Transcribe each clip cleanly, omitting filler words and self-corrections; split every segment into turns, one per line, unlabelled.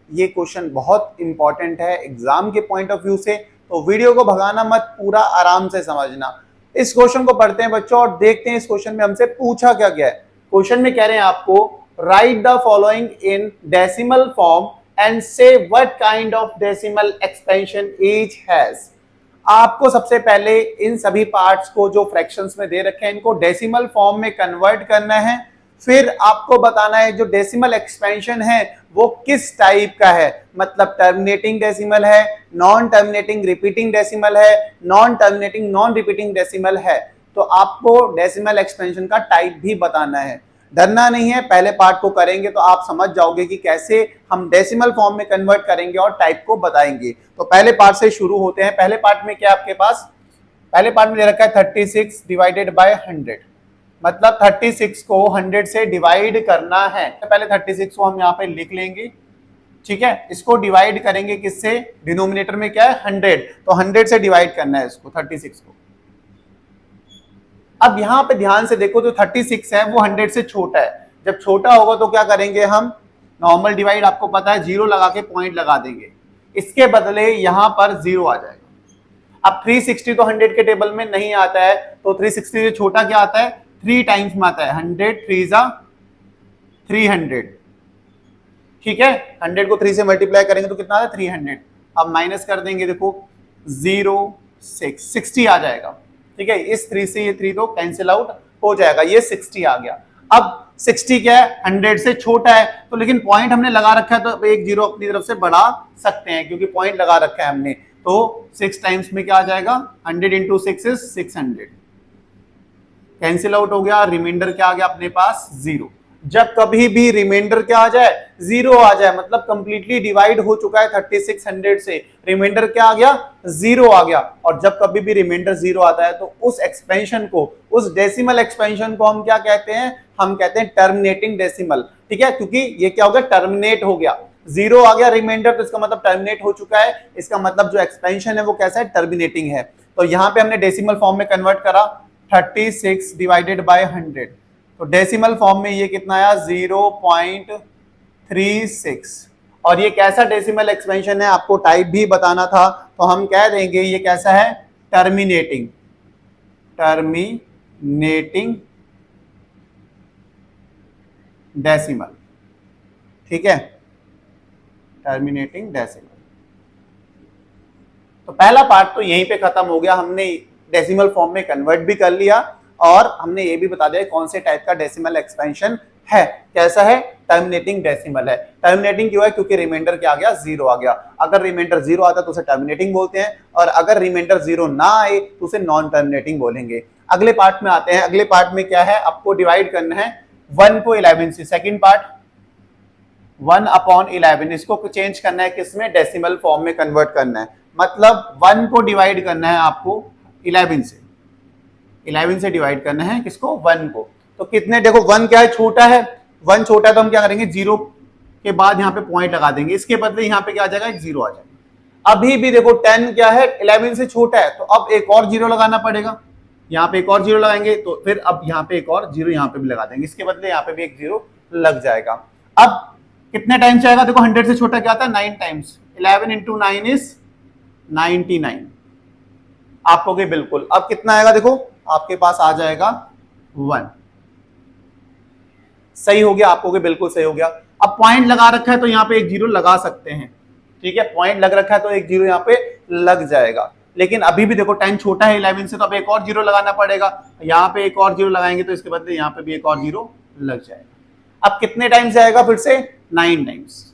ये क्वेश्चन बहुत इंपॉर्टेंट है एग्जाम के पॉइंट ऑफ व्यू से, तो वीडियो को भगाना मत, पूरा आराम से समझना। इस क्वेश्चन को पढ़ते हैं बच्चों और देखते हैं इस क्वेश्चन में हमसे पूछा क्या गया है। क्वेश्चन में कह रहे हैं आपको write the following in decimal form and say what kind of decimal expansion each has. आपको सबसे पहले इन सभी पार्ट्स को जो फ्रैक्शंस में दे रखे हैं इनको डेसिमल फॉर्म में कन्वर्ट करना है, फिर आपको बताना है जो डेसिमल एक्सपेंशन है वो किस टाइप का है, मतलब टर्मिनेटिंग डेसिमल है, नॉन टर्मिनेटिंग रिपीटिंग डेसिमल है, non terminating non repeating decimal है। तो आपको डेसिमल एक्सपेंशन का टाइप भी बताना है। डरना नहीं है, पहले पार्ट को करेंगे तो आप समझ जाओगे कि कैसे हम डेसिमल फॉर्म में कन्वर्ट करेंगे और टाइप को बताएंगे। तो पहले पार्ट से शुरू होते हैं। पहले पार्ट में क्या आपके पास, पहले पार्ट में दे रखा है 36 डिवाइडेड बाय 100, मतलब 36 को 100 से डिवाइड करना है। तो पहले 36 को हम यहाँ पे लिख लेंगे, ठीक है। इसको डिवाइड करेंगे किससे, डिनोमिनेटर में क्या है 100, तो 100 से डिवाइड करना है इसको 36 को। अब यहां पे ध्यान से देखो, जो 36 है वो 100 से छोटा है। जब छोटा होगा तो क्या करेंगे हम, नॉर्मल डिवाइड आपको पता है, जीरो लगा के पॉइंट लगा देंगे, इसके बदले यहां पर जीरो आ जाएगा। अब 360 तो 100 के टेबल में नहीं आता है, तो 360 से छोटा क्या आता है, 3 टाइम्स में आता है, 100 3 जा 300, ठीक है। 100 को 3 से मल्टीप्लाई करेंगे तो कितना आता है 300। अब माइनस कर देंगे, देखो 0 6 60 आ जाएगा, ठीक है। इस 3 से ये 3 तो कैंसिल आउट हो जाएगा, ये 60 आ गया। अब 60 क्या है, 100 से छोटा है, तो लेकिन पॉइंट हमने लगा रखा है तो एक जीरो अपनी तरफ से बढ़ा सकते हैं क्योंकि पॉइंट लगा रखा है हमने। तो 6 टाइम्स में क्या आ जाएगा, 100 इंटू 6 इज 600, कैंसिल आउट हो गया। रिमाइंडर क्या आ गया अपने पास, 0। जब कभी भी रिमाइंडर क्या आ जाए, 0 आ जाए, मतलब कंप्लीटली डिवाइड हो चुका है 3600 से, रिमाइंडर क्या आ गया, 0 आ गया। और जब कभी भी रिमाइंडर 0 आता है तो उस एक्सपेंशन को, उस डेसिमल एक्सपेंशन को हम क्या कहते हैं, हम कहते हैं टर्मिनेटिंग डेसिमल, ठीक है। क्योंकि ये क्या हो गया, टर्मिनेट हो गया, 0 आ गया रिमाइंडर, तो इसका मतलब टर्मिनेट हो चुका है, इसका मतलब जो एक्सपेंशन है वो कैसा है, टर्मिनेटिंग है। तो यहां पे हमने डेसिमल फॉर्म में कन्वर्ट करा, 36 डिवाइडेड बाय 100, तो डेसिमल फॉर्म में ये कितना आया, 0.36। और ये कैसा डेसिमल एक्सपेंशन है आपको टाइप भी बताना था, तो हम कह देंगे ये कैसा है, टर्मिनेटिंग, टर्मिनेटिंग डेसिमल, ठीक है, टर्मिनेटिंग डेसिमल। तो पहला पार्ट तो यहीं पे खत्म हो गया, हमने डेसिमल फॉर्म में कन्वर्ट भी कर लिया और हमने ये भी बता दिया कौन से टाइप का डेसिमल एक्सपेंशन है, कैसा है, टर्मिनेटिंग डेसिमल है। टर्मिनेटिंग क्यों है, क्योंकि रिमाइंडर क्या आ गया, 0 आ गया। अगर रिमाइंडर 0 आता तो उसे टर्मिनेटिंग बोलते हैं, और अगर रिमाइंडर 0 ना आए तो उसे नॉन टर्मिनेटिंग बोलेंगे। अगले पार्ट में आते हैं। अगले पार्ट में क्या है, आपको डिवाइड करना है 1 को 11 से। सेकेंड पार्ट 1/11, इसको चेंज करना है किसमें, डेसिमल फॉर्म में कन्वर्ट करना है, मतलब 1 को डिवाइड करना है आपको 11 से, 11 से डिवाइड करना है किसको, 1 को। तो कितने, देखो 1 क्या है, छोटा है, 1 छोटा है तो हम क्या करेंगे, 0 के बाद यहाँ पे पॉइंट लगा देंगे, इसके बदले यहाँ पे क्या आ जाएगा, एक 0 आ जाएगा। अभी भी देखो 10 क्या है, 11 से छोटा है, तो अब एक और 0 लगाना पड़ेगा, यहाँ पे एक और 0 लगाएंगे, तो फिर अब यहाँ पे एक और 0 यहाँ पे भी लगा देंगे, इसके बदले यहाँ पे भी एक 0 लग जाएगा। अब कितने टाइम्स आएगा, देखो 100 से छोटा क्या आता है, 9 टाइम्स, 11 इंटू 9 इज 99, आपको के बिल्कुल। अब कितना आएगा, देखो आपके पास आ जाएगा 1, सही हो गया, आपको के बिल्कुल सही हो गया। अब पॉइंट लगा रखा है तो यहाँ पे एक 0 लगा सकते हैं, ठीक है, पॉइंट लग रखा है तो एक 0 यहाँ पे लग जाएगा। लेकिन अभी भी देखो 10 छोटा है 11 से, तो अब एक और 0 लगाना पड़ेगा, यहाँ पे एक और 0 लगाएंगे तो इसके बदले यहाँ पे भी एक और 0 लग जाएगा। अब कितने टाइम्स आएगा, फिर से 9 टाइम्स,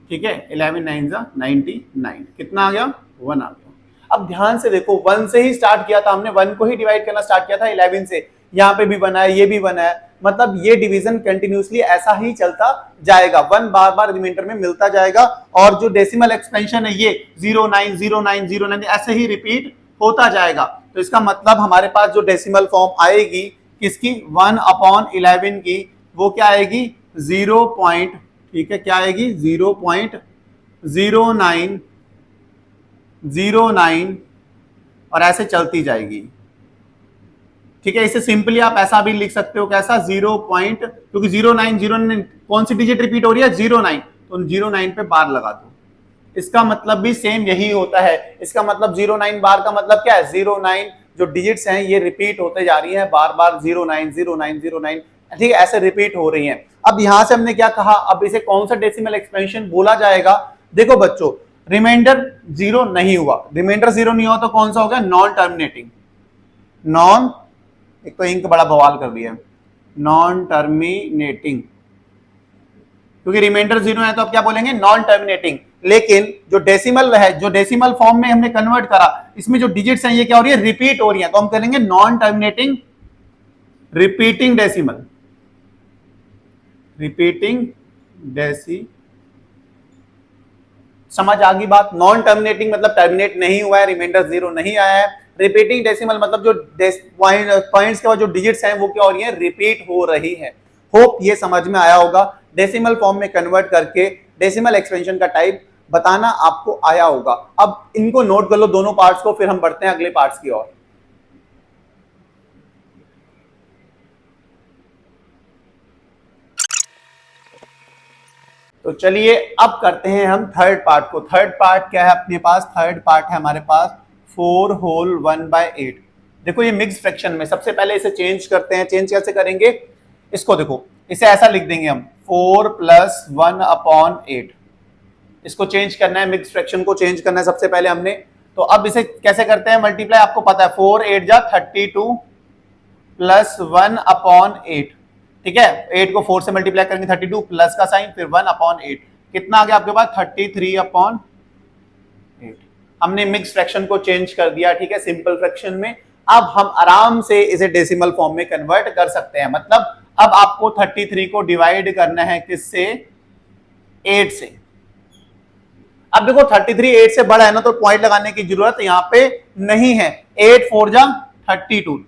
ठीक है, 11 9 जा 99, कितना आ गया, 1 आ गया। अब ध्यान से देखो 1 से ही स्टार्ट किया था हमने, 1 को ही डिवाइड करना स्टार्ट किया था 11 से, यहाँ पे भी बना है, ये भी बना है, मतलब ये डिवीजन कंटिन्यूअसली ऐसा ही चलता जाएगा, 1 बार बार रिमाइंडर में मिलता जाएगा, और जो डेसिमल एक्सपेंशन है ये 090909 ऐसे ही रिपीट होता जाएगा। तो इसका मतलब हमारे पास जो डेसिमल फॉर्म आएगी किसकी, 1/11 की, वो क्या आएगी, 0 पॉइंट, ठीक है, क्या आएगी, 0.0909 और ऐसे चलती जाएगी, ठीक है। इसे सिंपली आप ऐसा भी लिख सकते हो, कैसा, 0 पॉइंट, क्योंकि 0909 कौन सी डिजिट रिपीट हो रही है, 09, तो 09 पे बार लगा दो। इसका मतलब भी सेम यही होता है। इसका मतलब 09 बार का मतलब क्या है, 09 जो डिजिट्स हैं ये रिपीट होते जा रही हैं बार बार, 09 09 09, ठीक है, ऐसे रिपीट हो रही हैं। अब यहां से हमने क्या कहा, अब इसे कौन सा डेसिमल एक्सपेंशन बोला जाएगा। देखो बच्चों, रिमाइंडर जीरो नहीं हुआ, रिमाइंडर जीरो नहीं हुआ तो कौन सा हो गया, नॉन टर्मिनेटिंग। नॉन, एक तो इंक बड़ा बवाल कर दिया, नॉन टर्मिनेटिंग, क्योंकि रिमाइंडर जीरो है तो अब क्या बोलेंगे, नॉन टर्मिनेटिंग। लेकिन जो डेसिमल है, जो डेसिमल फॉर्म में हमने कन्वर्ट करा, इसमें जो डिजिट्स हैं ये क्या हो रही है, रिपीट हो रही है, तो हम करेंगे non terminating repeating decimal, repeating डेसी। समझ आ गई बात। नॉन टर्मिनेटिंग मतलब टर्मिनेट नहीं हुआ है, रिमाइंडर जीरो नहीं आया है। रिपीटिंग डेसिमल मतलब जो पॉइंट्स के बाद जो डिजिट्स हैं वो क्या हो रही है, रिपीट हो रही है। होप ये समझ में आया होगा। डेसिमल फॉर्म में कन्वर्ट करके डेसिमल एक्सपेंशन का टाइप बताना आपको आया होगा। अब इनको नोट कर लो दोनों पार्ट्स को, फिर हम बढ़ते हैं अगले पार्ट्स की ओर। तो चलिए अब करते हैं हम थर्ड पार्ट को। थर्ड पार्ट क्या है अपने पास, थर्ड पार्ट है हमारे पास 4 होल 1/8। देखो ये मिक्स फ्रैक्शन में, सबसे पहले इसे चेंज करते हैं। चेंज कैसे करेंगे, इसको देखो, इसे ऐसा लिख देंगे हम 4 + 1/8। इसको चेंज करना है, मिक्स फ्रैक्शन को चेंज करना है सबसे पहले हमने। तो अब इसे कैसे करते हैं, मल्टीप्लाई आपको पता है, 4 8 जा 32 + 1/8, ठीक है। 8 को 4 से मल्टीप्लाई करेंगे, 32 प्लस का साइन, फिर 1/8, कितना आ गया आपके पास 33/8। हमने मिक्स फ्रैक्शन को चेंज कर दिया, ठीक है, सिंपल फ्रैक्शन में। अब हम आराम से इसे डेसिमल फॉर्म में कन्वर्ट कर सकते हैं। मतलब अब आपको 33 को डिवाइड करना है किससे, 8 से। अब देखो 33 8 से बड़ा है ना, तो पॉइंट लगाने की जरूरत यहां पे नहीं है। 8 4 जा 32,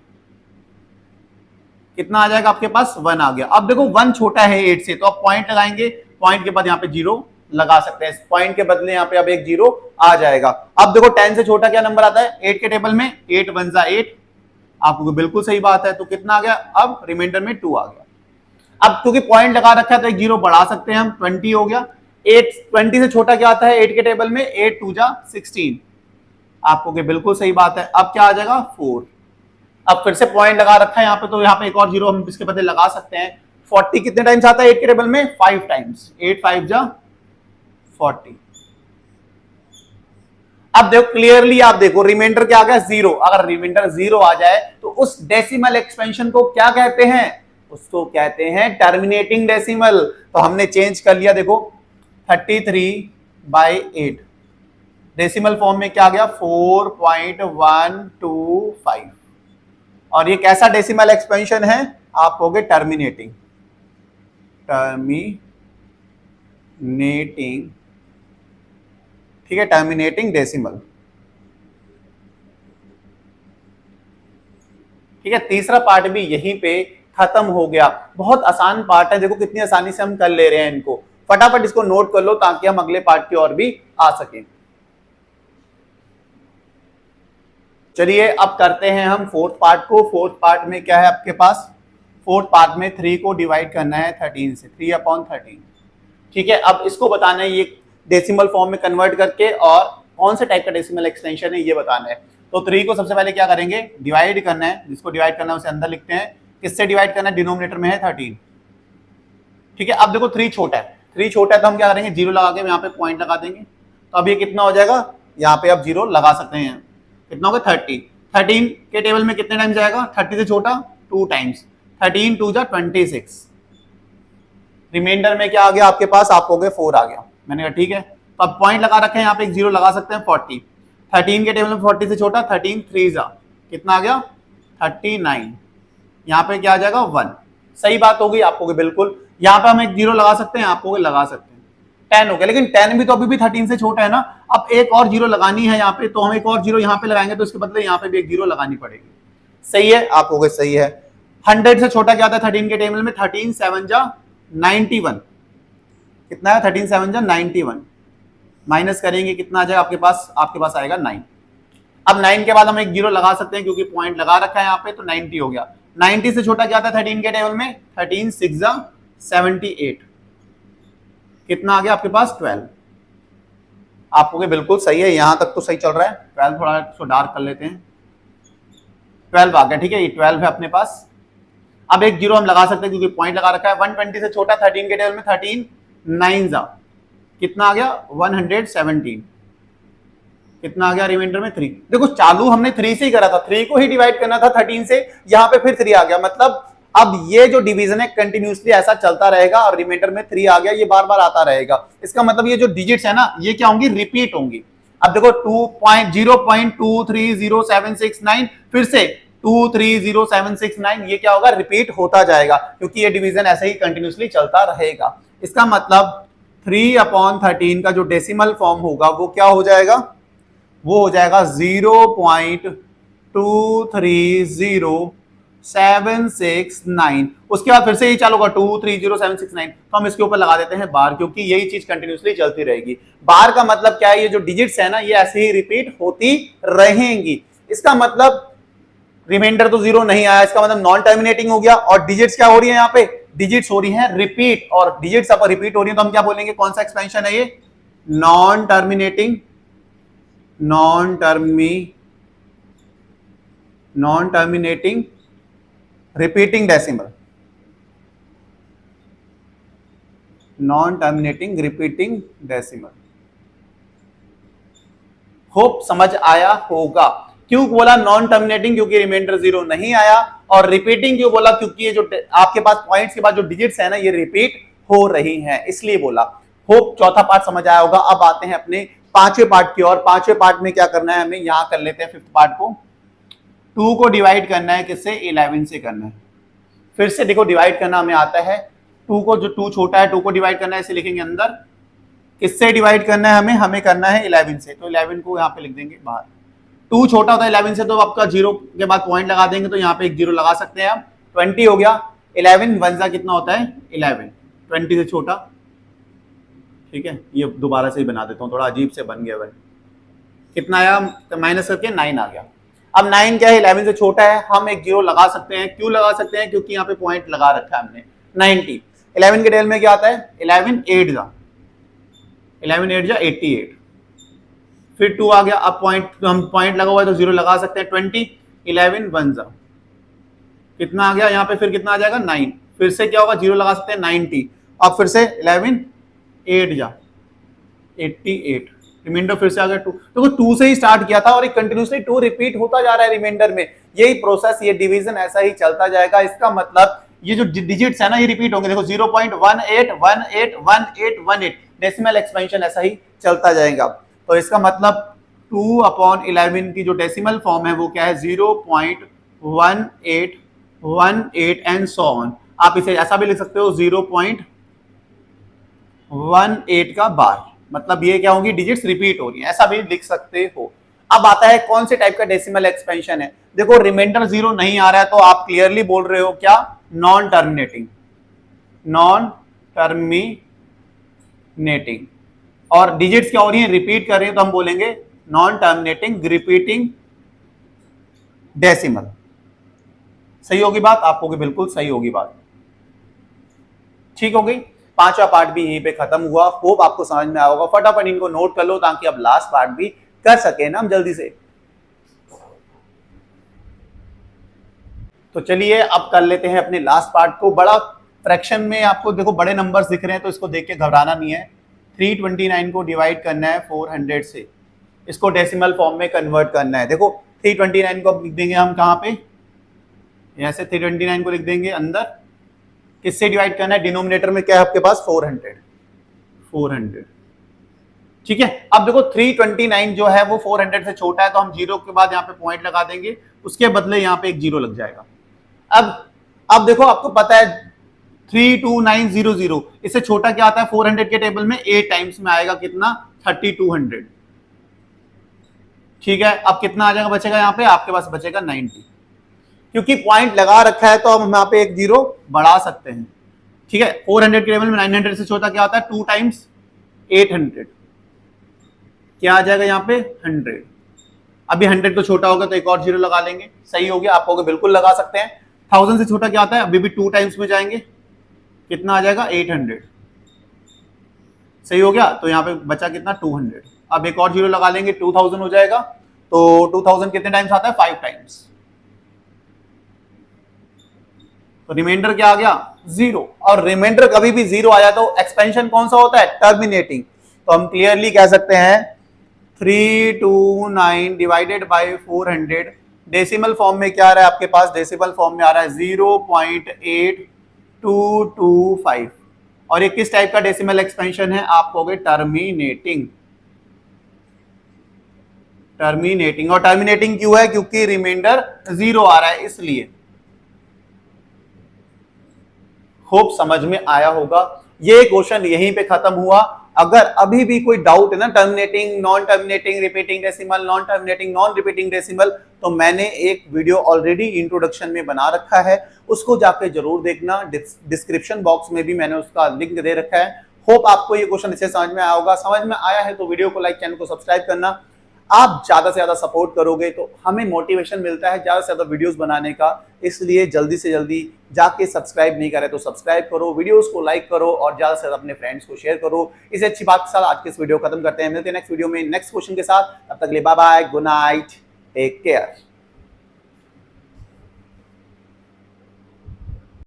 कितना आ जाएगा आपके पास, 1 आ गया। अब देखो 1 छोटा है 8 से, तो आप पॉइंट लगाएंगे, पॉइंट के बाद यहाँ पे 0 लगा सकते हैं, पॉइंट के बदले यहाँ पे अब एक 0 आ जाएगा। अब देखो 10 से छोटा क्या नंबर आता है 8 के टेबल में, 8 1 जा 8, आपको बिल्कुल सही बात है। तो कितना आ गया, अब रिमाइंडर में 2 आ गया। अब क्योंकि पॉइंट लगा रखा है तो एक 0 बढ़ा सकते हैं हम, 20 हो गया। 8 20 से छोटा क्या आता है 8 के टेबल में, 8 2 जा 16, आपको बिल्कुल सही बात है। अब क्या आ जाएगा 4। अब फिर से पॉइंट लगा रखा है यहाँ पे, तो यहाँ पे एक और 0 हम इसके बदले लगा सकते हैं। 40 कितने टाइम्स आता है 8 के टेबल में, 5 टाइम्स, 8 5 जा 40। अब देखो क्लियरली, आप देखो रिमाइंडर क्या आ गया 0। अगर रिमाइंडर 0 आ जाए तो उस डेसिमल एक्सपेंशन को क्या कहते हैं, उसको कहते हैं टर्मिनेटिंग डेसिमल। तो हमने चेंज कर लिया, देखो 33/8 डेसिमल फॉर्म में क्या आ गया 4.125, और ये कैसा डेसिमल एक्सपेंशन है, आप कहोगे टर्मिनेटिंग, टर्मिनेटिंग, ठीक है, टर्मिनेटिंग डेसिमल, ठीक है। तीसरा पार्ट भी यहीं पे खत्म हो गया। बहुत आसान पार्ट है, देखो कितनी आसानी से हम कर ले रहे हैं इनको। फटाफट इसको नोट कर लो ताकि हम अगले पार्ट की ओर भी आ सकें। चलिए अब करते हैं हम फोर्थ पार्ट को। फोर्थ पार्ट में क्या है आपके पास, फोर्थ पार्ट में 3 को डिवाइड करना है 13 से, 3/13, ठीक है। अब इसको बताना है ये डेसिमल फॉर्म में कन्वर्ट करके, और कौन से टाइप का डेसिमल एक्सटेंशन है ये बताना है। तो 3 को सबसे पहले क्या करेंगे, डिवाइड करना है, जिसको डिवाइड करना है उसे अंदर लिखते हैं। किससे डिवाइड करना है, डिनोमिनेटर में है 13, ठीक है। अब देखो 3 छोटा है, 3 छोटा है तो हम क्या करेंगे 0 लगा के यहाँ पे पॉइंट लगा देंगे। तो अब ये कितना हो जाएगा, यहाँ पे आप 0 लगा सकते हैं, कितना होगा 30। 13 के टेबल में कितने टाइम्स जाएगा, 30 से छोटा 2 टाइम्स, 13 2 जा 26। रिमाइंडर में क्या आ गया आपके पास, आप कहोगे 4 आ गया। मैंने कहा ठीक है, तो अब पॉइंट लगा रखे हैं यहाँ पे, एक 0 लगा सकते हैं 40। 13 के टेबल में 40 से छोटा 13 3 जा, कितना आ गया 39, यहाँ पे क्या आ जाएगा 1। सही बात होगी, आप कहोगे बिल्कुल। यहाँ पे हम एक 0 लगा सकते हैं, आप कहोगे लगा सकते हैं, 10 हो गया। लेकिन 10 भी तो अभी भी 13 से छोटा है ना, अब एक और 0 लगानी है यहाँ पे, तो हम एक और 0 यहाँ पे लगाएंगे, तो इसके बदले यहाँ पे भी एक 0 लगानी पड़ेगी। सही है, आप कहोगे सही है। 100 से छोटा क्या आता है 13 के टेबल में, 13 7 जा 91, कितना है 13 7 जा 91, माइनस करेंगे कितना आ जाएगा आपके पास आएगा 9। अब 9 के बाद हम एक 0 लगा सकते हैं क्योंकि पॉइंट लगा रखा है यहाँ पे, तो 90 हो गया। 90 से छोटा क्या था 13 के टेबल में, 13 6 जा 78, कितना आ गया आपके पास 12। आपको बिल्कुल सही है, यहां तक तो सही चल रहा है। 12 थोड़ा इसको डार्क कर लेते हैं, 12 आ गया, ठीक है, ये 12 है अपने पास। अब एक जीरो हम लगा सकते हैं क्योंकि पॉइंट लगा रखा है। 120 से छोटा 13 के टेबल में 13 9 जा कितना आ गया 117। कितना आ गया रिमाइंडर में 3। देखो चालू हमने 3 से ही करा था, 3 को ही डिवाइड करना था 13 से, यहां पे फिर 3 आ गया। मतलब अब ये जो डिवीजन है कंटिन्यूसली ऐसा चलता रहेगा और रिमाइंडर में 3 आ गया, ये बार बार आता रहेगा। इसका मतलब ये जो डिजिट्स है ना ये क्या होंगी, रिपीट होंगी। अब देखो 2.0.230769 फिर से 230769, ये क्या होगा, रिपीट होता जाएगा क्योंकि ये डिवीजन ऐसे ही कंटिन्यूसली चलता रहेगा। इसका मतलब 3/13 का जो डेसिमल फॉर्म होगा वो क्या हो जाएगा, वो हो जाएगा 0.230769। उसके बाद फिर से ही चालू होगा 230769, तो हम इसके ऊपर लगा देते हैं बार, क्योंकि यही चीज कंटिन्यूसली चलती रहेगी। बार का मतलब क्या है, ये जो डिजिट्स है ना ये ऐसे ही रिपीट होती रहेंगी। इसका मतलब रिमाइंडर तो 0 नहीं आया, इसका मतलब नॉन टर्मिनेटिंग हो गया। और डिजिट्स क्या हो रही है, यहाँ पे डिजिट्स हो रही है रिपीट, और डिजिट्स अब रिपीट हो रही है तो हम क्या बोलेंगे, कौन सा एक्सपेंशन है ये, non terminating repeating decimal, non terminating repeating decimal. Hope समझ आया होगा। क्यों बोला नॉन टर्मिनेटिंग, क्योंकि रिमाइंडर 0 नहीं आया। और रिपीटिंग क्यों बोला, क्योंकि ये जो आपके पास पॉइंट्स के बाद जो डिजिट्स है ना ये रिपीट हो रही हैं, इसलिए बोला। होप चौथा पार्ट समझ आया होगा। अब आते हैं अपने पांचवें पार्ट की ओर। पांचवें पार्ट में क्या करना है हमें, यहां कर लेते हैं फिफ्थ पार्ट को। 2 को डिवाइड करना है किससे, 11 से करना है। फिर से देखो डिवाइड करना हमें आता है। 2 को, जो 2 छोटा है 2 को डिवाइड करना है, इसे लिखेंगे अंदर। किससे डिवाइड करना है हमें करना है 11 से, तो 11 को यहाँ पे लिख देंगे बाहर। 2 छोटा होता है 11 से, तो आपका 0 के बाद पॉइंट लगा देंगे, तो यहाँ पे एक 0 लगा सकते हैं आप। 20 हो गया, 11 1 जा कितना होता है 11, 20 से छोटा, ठीक है। ये दोबारा से ही बना देता हूँ, थोड़ा अजीब से बन गया भाई। कितना आया, माइनस करके 9 आ गया। अब 9 क्या है, 11 से छोटा है, हम एक 0 लगा सकते हैं। क्यों लगा सकते हैं, क्योंकि यहाँ पे पॉइंट लगा रखा है हमने 90। 11 के टेल में क्या आता है, 11 8 जा 88। फिर 2 आ गया, अब पॉइंट, हम पॉइंट लगा हुआ है तो 0 लगा सकते हैं। 20 11 1 जा कितना आ गया, यहाँ पे फिर कितना आ जाएगा 9। फिर से क्या होगा, 0 लगा सकते हैं 90। अब फिर से 11 8 जा 88, रिमाइंडर फिर से आ गया 2। तो 2 से ही स्टार्ट किया था और एक कंटिन्यूसली 2 रिपीट होता जा रहा है रिमाइंडर में। यही प्रोसेस, ये डिवीजन ऐसा ही चलता जाएगा। इसका मतलब ये जो डिजिट्स है ना ये रिपीट होंगे। देखो 0.18181818 डेसिमल एक्सपेंशन ऐसा ही चलता जाएगा। तो इसका मतलब 2/11 की जो डेसिमल फॉर्म है वो क्या है, 0.1818 एंड सो ऑन। आप इसे ऐसा भी लिख सकते हो 0.18 का बार, मतलब ये क्या होगी, डिजिट्स रिपीट हो रही है, ऐसा भी लिख सकते हो। अब आता है कौन से टाइप का डेसिमल एक्सपेंशन है। देखो रिमाइंडर 0 नहीं आ रहा है तो आप क्लियरली बोल रहे हो क्या, नॉन टर्मिनेटिंग, और डिजिट्स क्या हो रही है, रिपीट कर रही है, तो हम बोलेंगे नॉन टर्मिनेटिंग रिपीटिंग डेसिमल। सही होगी बात, आपको बिल्कुल सही होगी बात, ठीक हो गई। पांचवा पार्ट भी यहीं पे खत्म हुआ। होप आपको समझ में आया होगा। फटाफट इनको नोट कर लो ताकि अब लास्ट पार्ट भी कर सके ना हम जल्दी से। तो चलिए अब कर लेते हैं अपने लास्ट पार्ट को। बड़ा फ्रैक्शन में आपको देखो बड़े नंबर्स दिख रहे हैं तो इसको देख के घबराना नहीं है। 329 को डिवाइड करना है 400 से, इसको डेसिमल फॉर्म में कन्वर्ट करना है। देखो 329 को लिख देंगे हम कहाँ पे, ऐसे 329 को लिख देंगे अंदर। किससे डिवाइड करना है, डिनोमिनेटर में क्या है आपके पास 400, ठीक है। अब देखो 329 जो है वो 400 से छोटा है, तो हम 0 के बाद यहाँ पे पॉइंट लगा देंगे, उसके बदले यहाँ पे एक 0 लग जाएगा। अब देखो आपको पता है 32900, इससे छोटा क्या आता है 400 के टेबल में 8 टाइम्स में आएगा, कितना 3200, ठीक है। अब कितना आ जाएगा, बचेगा यहाँ पे आपके पास बचेगा 90, क्योंकि पॉइंट लगा रखा है तो हम यहाँ पे एक 0 बढ़ा सकते हैं, ठीक है। 400 के टेबल में 900 से छोटा क्या आता है 2 टाइम्स 800, क्या आ जाएगा यहाँ पे 100। अभी 100 तो छोटा होगा तो एक और 0 लगा लेंगे, सही हो गया। आप कहोगे बिल्कुल लगा सकते हैं। 1000 से छोटा क्या आता है, अभी भी 2 टाइम्स में जाएंगे, कितना आ जाएगा 800, सही हो गया। तो यहाँ पे बचा कितना 200। अब एक और जीरो लगा लेंगे 2000 हो जाएगा। तो 2000 कितने टाइम्स आता है 5 टाइम्स। तो रिमाइंडर क्या आ गया 0। और रिमाइंडर कभी भी 0 आया तो एक्सपेंशन कौन सा होता है टर्मिनेटिंग। तो हम क्लियरली कह सकते हैं 329 डिवाइडेड बाय 400 डेसिमल फॉर्म में क्या आ रहा है आपके पास, डेसिमल फॉर्म में आ रहा है 0.8225। और ये किस टाइप का डेसिमल एक्सपेंशन है, आप कहोगे टर्मिनेटिंग। टर्मिनेटिंग, और टर्मिनेटिंग क्यों है, क्योंकि रिमाइंडर 0 आ रहा है इसलिए। होप समझ में आया होगा। ये क्वेश्चन यहीं पे खत्म हुआ। अगर अभी भी कोई डाउट है ना terminating, non terminating, repeating decimal, non terminating, non repeating decimal, तो मैंने एक वीडियो ऑलरेडी इंट्रोडक्शन में बना रखा है, उसको जाके जरूर देखना। डिस्क्रिप्शन बॉक्स में भी मैंने उसका लिंक दे रखा है। होप आपको ये क्वेश्चन इससे समझ में आया होगा। समझ में आया है तो वीडियो को लाइक, चैनल को सब्सक्राइब करना। आप ज्यादा से ज्यादा सपोर्ट करोगे तो हमें मोटिवेशन मिलता है ज्यादा से ज्यादा वीडियोस बनाने का। इसलिए जल्दी से जल्दी जाके सब्सक्राइब नहीं करे तो सब्सक्राइब करो, वीडियोस को लाइक करो और ज्यादा से ज्यादा अपने फ्रेंड्स को शेयर करो। इसे अच्छी बात के साथ आज के इस वीडियो खत्म करते हैं। मिलते हैं नेक्स्ट वीडियो में नेक्स्ट क्वेश्चन के साथ। तब तक के लिए bye bye, good night, take care.